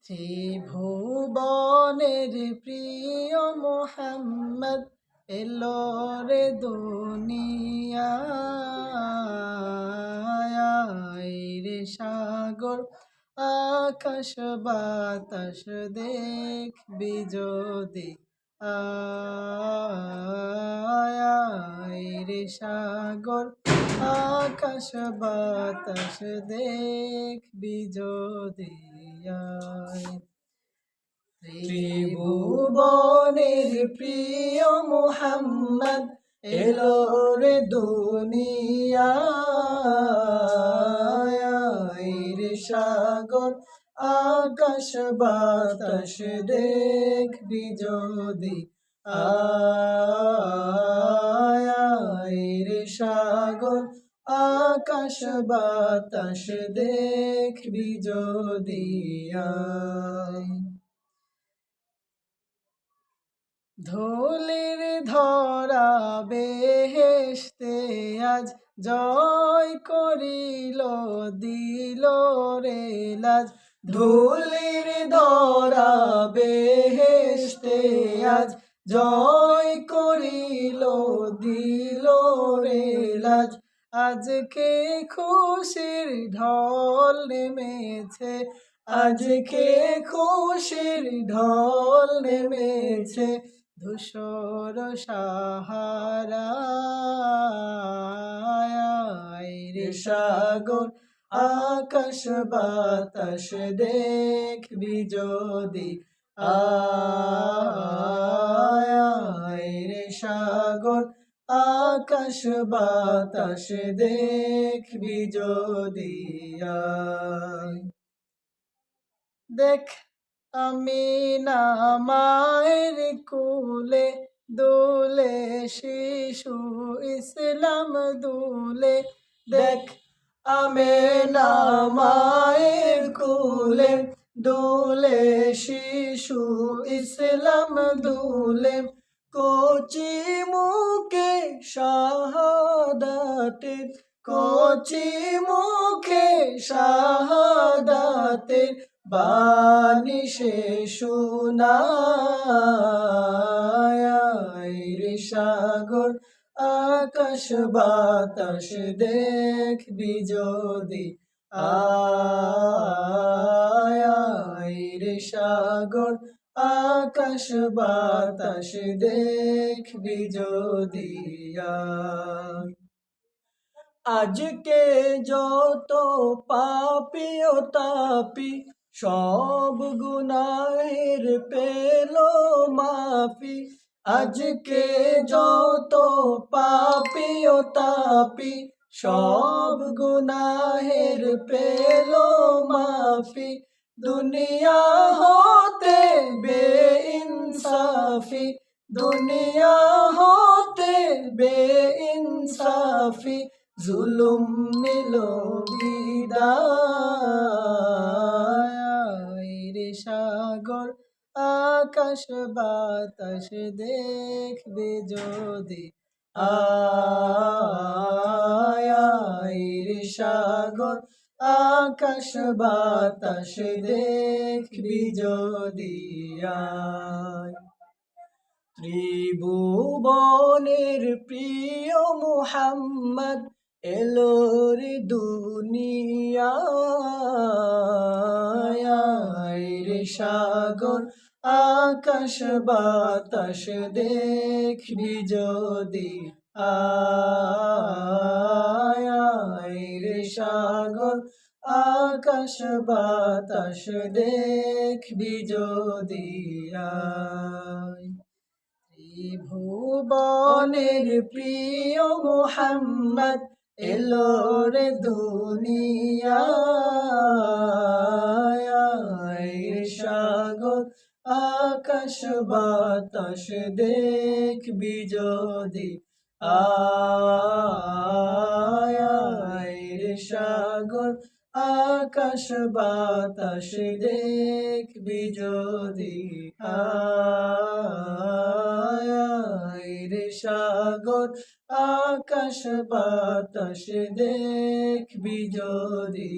ত্রিভুবনের প্রিয় মোহাম্মদ এলো রে দুনিয়ায় রে সাগর আকাশ বাতাস দেখবি যদি আয় রে সাগর আকাশ বাতাস দেখবি যদি ত্রিভুবনের প্রিয় মোহাম্মদ এলো রে দুনিয়ায় রে সাগর আকাশ বাতাস দেখবি যদি আয় রে সাগর আকাশ বাতাস দেখবি যদি ধুলির ধরা বেহেশতে আজ জয় করিল দিল রে লাজ ধুলির ধরা বেহেশতে আজ জয় করিল দিল রে লাজ আজকে খুশির ঢল নেমেছে আজকে খুশির ঢল নেমেছে ধূসর সাহারায় রে সাগর আকাশ বাতাস দেখবি যদি আয় রে সাগর আকাশ বাতাস দেখবি যদি দেখ আমিনা মায়ের কুলে দোলে শিশু ইসলাম দুলে দেখ আমিনা মায়ের কুলে দোলে শিশু ইসলাম দুলে কচি মুখে শাহাদাতে কচি মুখে শাহাদাতে বাণী সে শোনায় রে সাগর আকাশ বাতাস দেখবি যদি আয় রে সাগর আকাশ বাতাস দেখবি যদি আজকে যত পাপী ও তাপি সব গুনাহের পেল মাফি আজকে যত পাপী ও তাপি সব গুনাহের পেল মাফি দুনিয়া হতে বেইনসাফি দুনিয়া হতে বেইনসাফি জুলুম নিল বিদায় রে সাগর আকাশ বাতাস দেখবে যদি আয় রে সাগর আকাশ বাতাস দেখবি যদি ত্রিভুবনের প্রিয় মুহাম্মদ এলো রে দুনিয়ায় রে সাগর আকাশ বাতাস দেখবি যদি আয় রে সাগর আকাশ বাতাস দেখবি যদি ত্রিভুবনের প্রিয় মুহাম্মদ এলো রে দুনিয়ায় সাগর আকাশ বাতাস দেখবি যদি আয় সাগর আকাশ বাতাস দেখবি যদি রে সাগর আকাশ বাতাস দেখবি যদি